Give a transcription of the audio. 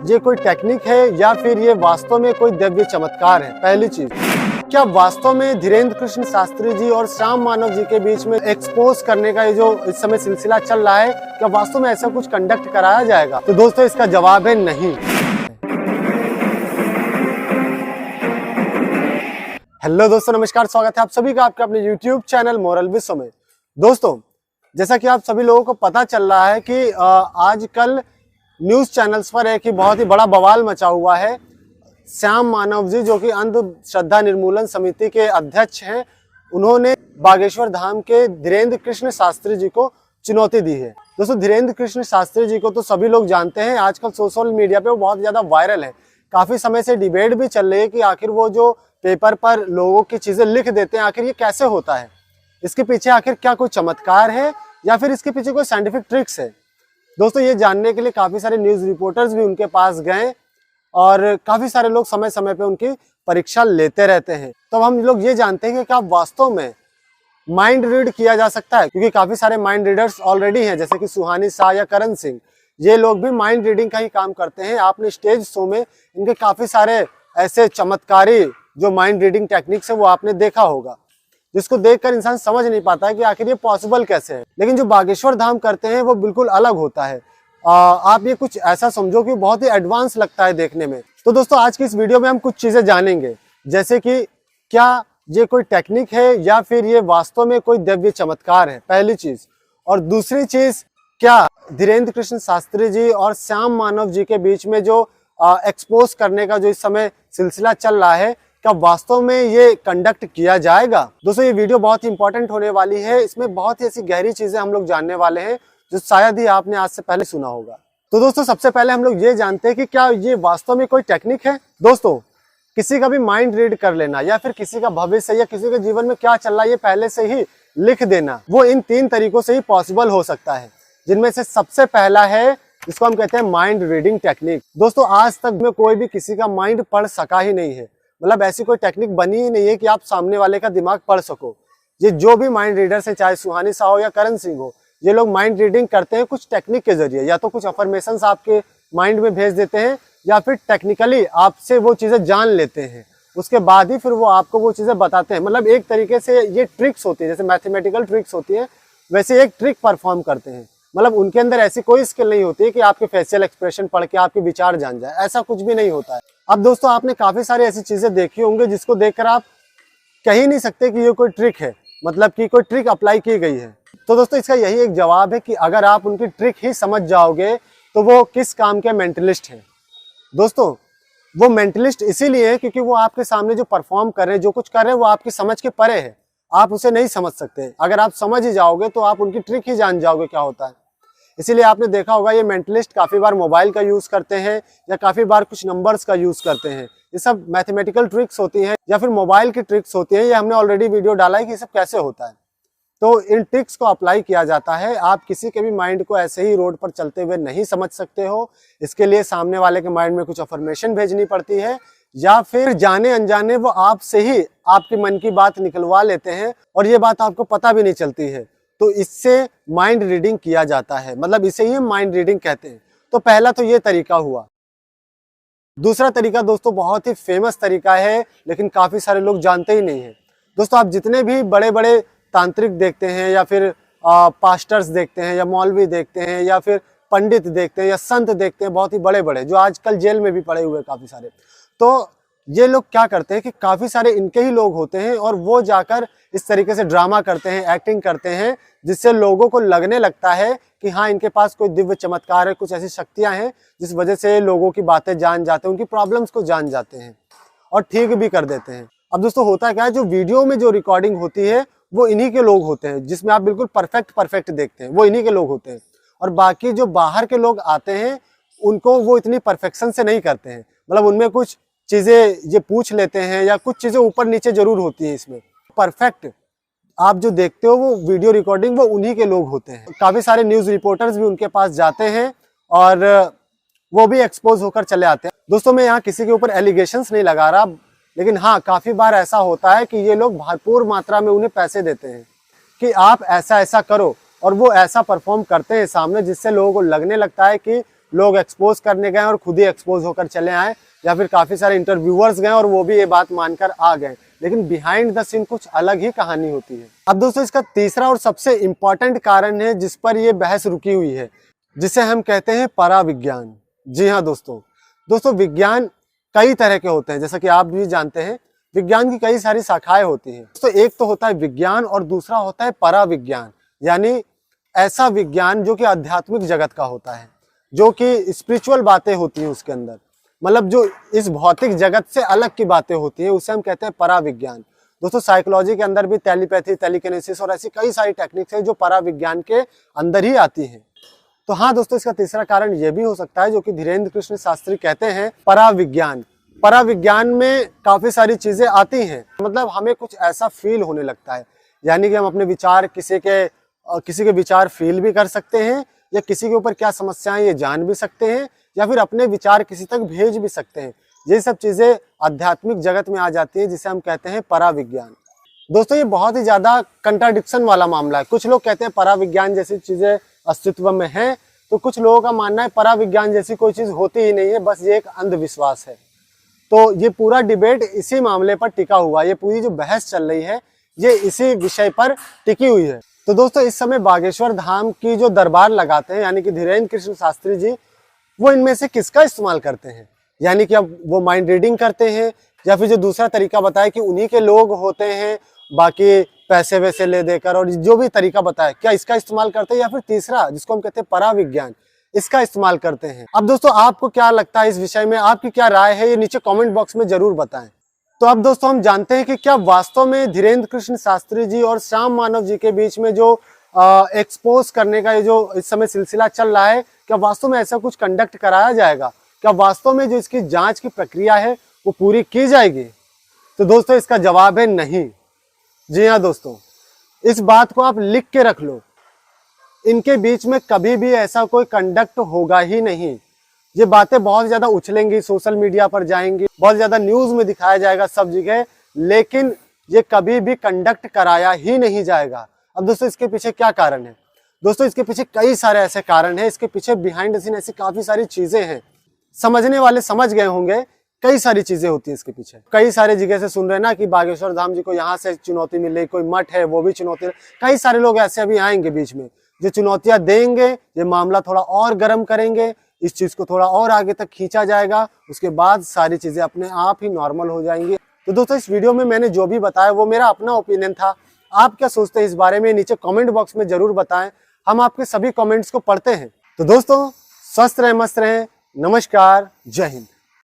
ये कोई टेक्निक है या फिर ये वास्तव में कोई दिव्य चमत्कार है? पहली चीज, क्या वास्तव में धीरेन्द्र कृष्ण शास्त्री जी और श्याम मानव जी के बीच में एक्सपोज करने का ये जो इस समय सिलसिला चल रहा है, क्या वास्तव में ऐसा कुछ कंडक्ट कराया जाएगा? तो दोस्तों इसका जवाब है नहीं। हेलो दोस्तों, नमस्कार, स्वागत है आप सभी का आपके अपने YouTube चैनल मोरल विश्व में। दोस्तों, जैसा कि आप सभी लोगों को पता चल रहा है कि आजकल न्यूज चैनल्स पर एक ही बहुत ही बड़ा बवाल मचा हुआ है। श्याम मानव जी, जो कि अंधश्रद्धा निर्मूलन समिति के अध्यक्ष हैं, उन्होंने बागेश्वर धाम के धीरेन्द्र कृष्ण शास्त्री जी को चुनौती दी है। दोस्तों, धीरेन्द्र कृष्ण शास्त्री जी को तो सभी लोग जानते हैं, आजकल सोशल मीडिया पे वो बहुत ज्यादा वायरल है। काफी समय से डिबेट भी चल रही है कि आखिर वो जो पेपर पर लोगों की चीजें लिख देते हैं, आखिर ये कैसे होता है, इसके पीछे आखिर क्या कोई चमत्कार है या फिर इसके पीछे कोई साइंटिफिक ट्रिक्स है। दोस्तों, ये जानने के लिए काफी सारे न्यूज रिपोर्टर्स भी उनके पास गए और काफी सारे लोग समय समय पे उनकी परीक्षा लेते रहते हैं। तो हम लोग ये जानते हैं कि क्या वास्तव में माइंड रीड किया जा सकता है, क्योंकि काफी सारे माइंड रीडर्स ऑलरेडी हैं, जैसे कि सुहानी शाह या करण सिंह। ये लोग भी माइंड रीडिंग का ही काम करते हैं। आपने स्टेज शो में इनके काफी सारे ऐसे चमत्कारी जो माइंड रीडिंग टेक्निक्स है वो आपने देखा होगा, जिसको देखकर इंसान समझ नहीं पाता है कि आखिर ये पॉसिबल कैसे है। लेकिन जो बागेश्वर धाम करते हैं वो बिल्कुल अलग होता है। आप ये कुछ ऐसा समझो कि बहुत ही एडवांस लगता है देखने में। तो दोस्तों, आज की इस वीडियो में हम कुछ चीजें जानेंगे, जैसे कि क्या ये कोई टेक्निक है या फिर ये वास्तव में कोई दिव्य चमत्कार है, पहली चीज। और दूसरी चीज, क्या धीरेन्द्र कृष्ण शास्त्री जी और श्याम मानव जी के बीच में जो एक्सपोज करने का जो इस समय सिलसिला चल रहा है, क्या वास्तव में ये कंडक्ट किया जाएगा? दोस्तों, ये वीडियो बहुत ही इंपॉर्टेंट होने वाली है। इसमें बहुत ही ऐसी गहरी चीजें हम लोग जानने वाले हैं जो शायद ही आपने आज से पहले सुना होगा। तो दोस्तों, सबसे पहले हम लोग ये जानते हैं कि क्या ये वास्तव में कोई टेक्निक है। दोस्तों, किसी का भी माइंड रीड कर लेना या फिर किसी का भविष्य या किसी के जीवन में क्या चल रहा है ये पहले से ही लिख देना, वो इन 3 तरीकों से ही पॉसिबल हो सकता है, जिनमें से सबसे पहला है जिसको हम कहते हैं माइंड रीडिंग टेक्निक। दोस्तों, आज तक में कोई भी किसी का माइंड पढ़ सका ही नहीं है, मतलब ऐसी कोई टेक्निक बनी ही नहीं है कि आप सामने वाले का दिमाग पढ़ सको। ये जो भी माइंड रीडर्स है, चाहे सुहानी शाह हो या करण सिंह हो, ये लोग माइंड रीडिंग करते हैं कुछ टेक्निक के जरिए। या तो कुछ अफर्मेशंस आपके माइंड में भेज देते हैं या फिर टेक्निकली आपसे वो चीजें जान लेते हैं, उसके बाद ही फिर वो आपको वो चीजें बताते हैं। मतलब एक तरीके से ये ट्रिक्स होती है, जैसे मैथमेटिकल ट्रिक्स होती है, वैसे एक ट्रिक परफॉर्म करते हैं। मतलब उनके अंदर ऐसी कोई स्किल नहीं होती है कि आपके फेशियल एक्सप्रेशन पढ़ के आपके विचार जान जाए, ऐसा कुछ भी नहीं होता है। अब दोस्तों, आपने काफी सारी ऐसी चीजें देखी होंगी जिसको देखकर आप कह ही नहीं सकते कि ये कोई ट्रिक है, मतलब कि कोई ट्रिक अप्लाई की गई है। तो दोस्तों, इसका यही एक जवाब है कि अगर आप उनकी ट्रिक ही समझ जाओगे तो वो किस काम के मेंटलिस्ट हैं। दोस्तों, वो मेंटलिस्ट इसीलिए है क्योंकि वो आपके सामने जो परफॉर्म कर रहे हैं, जो कुछ कर रहे हैं, वो आपकी समझ के परे है, आप उसे नहीं समझ सकते। अगर आप समझ ही जाओगे तो आप उनकी ट्रिक ही जान जाओगे क्या होता है। इसीलिए आपने देखा होगा ये मेंटलिस्ट काफी बार मोबाइल का यूज करते हैं या काफी बार कुछ नंबर्स का यूज करते हैं। ये सब मैथमेटिकल ट्रिक्स होती हैं या फिर मोबाइल की ट्रिक्स होती हैं। ये हमने ऑलरेडी वीडियो डाला है कि ये सब कैसे होता है। तो इन ट्रिक्स को अप्लाई किया जाता है। आप किसी के भी माइंड को ऐसे ही रोड पर चलते हुए नहीं समझ सकते हो। इसके लिए सामने वाले के माइंड में कुछ अफर्मेशन भेजनी पड़ती है या फिर जाने अनजाने वो आपसे ही आपके मन की बात निकलवा लेते हैं और ये बात आपको पता भी नहीं चलती है। तो इससे माइंड रीडिंग किया जाता है, मतलब इसे ही माइंड रीडिंग कहते हैं। तो पहला तो ये तरीका हुआ। दूसरा तरीका दोस्तों बहुत ही फेमस तरीका है, लेकिन काफी सारे लोग जानते ही नहीं है। दोस्तों, आप जितने भी बड़े बड़े तांत्रिक देखते हैं या फिर पास्टर्स देखते हैं या मौलवी देखते हैं या फिर पंडित देखते हैं या संत देखते हैं, बहुत ही बड़े बड़े, जो आजकल जेल में भी पड़े हुए काफी सारे, तो ये लोग क्या करते हैं कि काफी सारे इनके ही लोग होते हैं और वो जाकर इस तरीके से ड्रामा करते हैं, एक्टिंग करते हैं, जिससे लोगों को लगने लगता है कि हाँ, इनके पास कोई दिव्य चमत्कार है, कुछ ऐसी शक्तियां हैं जिस वजह से लोगों की बातें जान जाते हैं, उनकी प्रॉब्लम्स को जान जाते हैं और ठीक भी कर देते हैं। अब दोस्तों, होता क्या है, जो वीडियो में जो रिकॉर्डिंग होती है वो इन्हीं के लोग होते हैं, जिसमें आप बिल्कुल परफेक्ट देखते हैं, वो इन्हीं के लोग होते हैं। और बाकी जो बाहर के लोग आते हैं उनको वो इतनी परफेक्शन से नहीं करते हैं, मतलब उनमें कुछ चीजें ये पूछ लेते हैं या कुछ चीजें ऊपर नीचे जरूर होती है। इसमें परफेक्ट आप जो देखते हो वो वीडियो रिकॉर्डिंग वो उन्हीं के लोग होते हैं। काफी सारे न्यूज रिपोर्टर्स भी उनके पास जाते हैं और वो भी एक्सपोज होकर चले आते हैं। दोस्तों, मैं यहाँ किसी के ऊपर एलिगेशंस नहीं लगा रहा, लेकिन हाँ, काफी बार ऐसा होता है कि ये लोग भरपूर मात्रा में उन्हें पैसे देते हैं कि आप ऐसा ऐसा करो, और वो ऐसा परफॉर्म करते हैं सामने, जिससे लोगों को लगने लगता है कि लोग एक्सपोज करने गए और खुद ही एक्सपोज होकर चले आए, या फिर काफी सारे इंटरव्यूअर्स गए और वो भी ये बात मानकर आ गए, लेकिन बिहाइंड द सीन कुछ अलग ही कहानी होती है। अब दोस्तों इसका तीसरा और सबसे इंपॉर्टेंट कारण है जिस पर ये बहस रुकी हुई है, जिसे हम कहते हैं पराविज्ञान। जी हाँ दोस्तों विज्ञान कई तरह के होते हैं, जैसा कि आप भी जानते हैं विज्ञान की कई सारी शाखाएं होती हैं। तो एक तो होता है विज्ञान और दूसरा होता है पराविज्ञान, यानी ऐसा विज्ञान जो कि आध्यात्मिक जगत का होता है, जो कि स्पिरिचुअल बातें होती हैं उसके अंदर, मतलब जो इस भौतिक जगत से अलग की बातें होती हैं, उसे हम कहते हैं पराविज्ञान। दोस्तों साइकोलॉजी के अंदर भी टेलीपैथी, टेलीकिनेसिस और ऐसी कई सारी टेक्निक्स हैं जो पराविज्ञान के अंदर ही आती हैं। तो हाँ दोस्तों, इसका तीसरा कारण यह भी हो सकता है जो कि धीरेन्द्र कृष्ण शास्त्री कहते हैं पराविज्ञान। पराविज्ञान में काफी सारी चीजें आती हैं, मतलब हमें कुछ ऐसा फील होने लगता है, यानी कि हम अपने विचार किसी के विचार फील भी कर सकते हैं, या किसी के ऊपर क्या समस्याएं ये जान भी सकते हैं, या फिर अपने विचार किसी तक भेज भी सकते हैं। ये सब चीजें आध्यात्मिक जगत में आ जाती है, जिसे हम कहते हैं पराविज्ञान। दोस्तों ये बहुत ही ज्यादा कंट्राडिक्शन वाला मामला है। कुछ लोग कहते हैं पराविज्ञान जैसी चीजें अस्तित्व में हैं, तो कुछ लोगों का मानना है पराविज्ञान जैसी कोई चीज होती ही नहीं है, बस ये एक अंधविश्वास है। तो ये पूरा डिबेट इसी मामले पर टिका हुआ, ये पूरी जो बहस चल रही है ये इसी विषय पर टिकी हुई है। तो दोस्तों इस समय बागेश्वर धाम की जो दरबार लगाते हैं, यानी कि धीरेन्द्र कृष्ण शास्त्री जी, वो इनमें से किसका इस्तेमाल करते हैं? यानी कि अब वो माइंड रीडिंग करते हैं, या फिर जो दूसरा तरीका बताया कि उन्हीं के लोग होते हैं, बाकी पैसे वैसे ले देकर, और जो भी तरीका बताया, क्या इसका इस्तेमाल करते हैं, या फिर तीसरा जिसको हम कहते हैं पराविज्ञान, इसका इस्तेमाल करते हैं? अब दोस्तों आपको क्या लगता है इस विषय में, आपकी क्या राय है, ये नीचे कमेंट बॉक्स में जरूर बताएं। तो अब दोस्तों हम जानते हैं कि क्या वास्तव में धीरेन्द्र कृष्ण शास्त्री जी और श्याम मानव जी के बीच में जो एक्सपोज करने का ये जो इस समय सिलसिला चल रहा है, क्या वास्तव में ऐसा कुछ कंडक्ट कराया जाएगा? क्या वास्तव में जो इसकी जांच की प्रक्रिया है वो पूरी की जाएगी? तो दोस्तों इसका जवाब है नहीं। जी हाँ दोस्तों, इस बात को आप लिख के रख लो, इनके बीच में कभी भी ऐसा कोई कंडक्ट होगा ही नहीं। ये बातें बहुत ज्यादा उछलेंगी, सोशल मीडिया पर जाएंगी, बहुत ज्यादा न्यूज में दिखाया जाएगा सब जगह, लेकिन ये कभी भी कंडक्ट कराया ही नहीं जाएगा। अब दोस्तों इसके पीछे क्या कारण है? दोस्तों इसके पीछे कई सारे ऐसे कारण हैं, इसके पीछे बिहाइंड द सीन ऐसी काफी सारी चीजें हैं, समझने वाले समझ गए होंगे, कई सारी चीजें होती है इसके पीछे। कई सारे जगह से सुन रहे ना कि बागेश्वर धाम जी को यहाँ से चुनौती मिल रही, कोई मठ है वो भी चुनौती, कई सारे लोग ऐसे अभी आएंगे बीच में जो चुनौतियां देंगे, ये मामला थोड़ा और गर्म करेंगे, इस चीज को थोड़ा और आगे तक खींचा जाएगा, उसके बाद सारी चीजें अपने आप ही नॉर्मल हो जाएंगी। तो दोस्तों इस वीडियो में मैंने जो भी बताया वो मेरा अपना ओपिनियन था, आप क्या सोचते हैं इस बारे में नीचे कमेंट बॉक्स में जरूर बताएं, हम आपके सभी कमेंट्स को पढ़ते हैं। तो दोस्तों स्वस्थ रहें, मस्त रहें, नमस्कार, जय हिंद।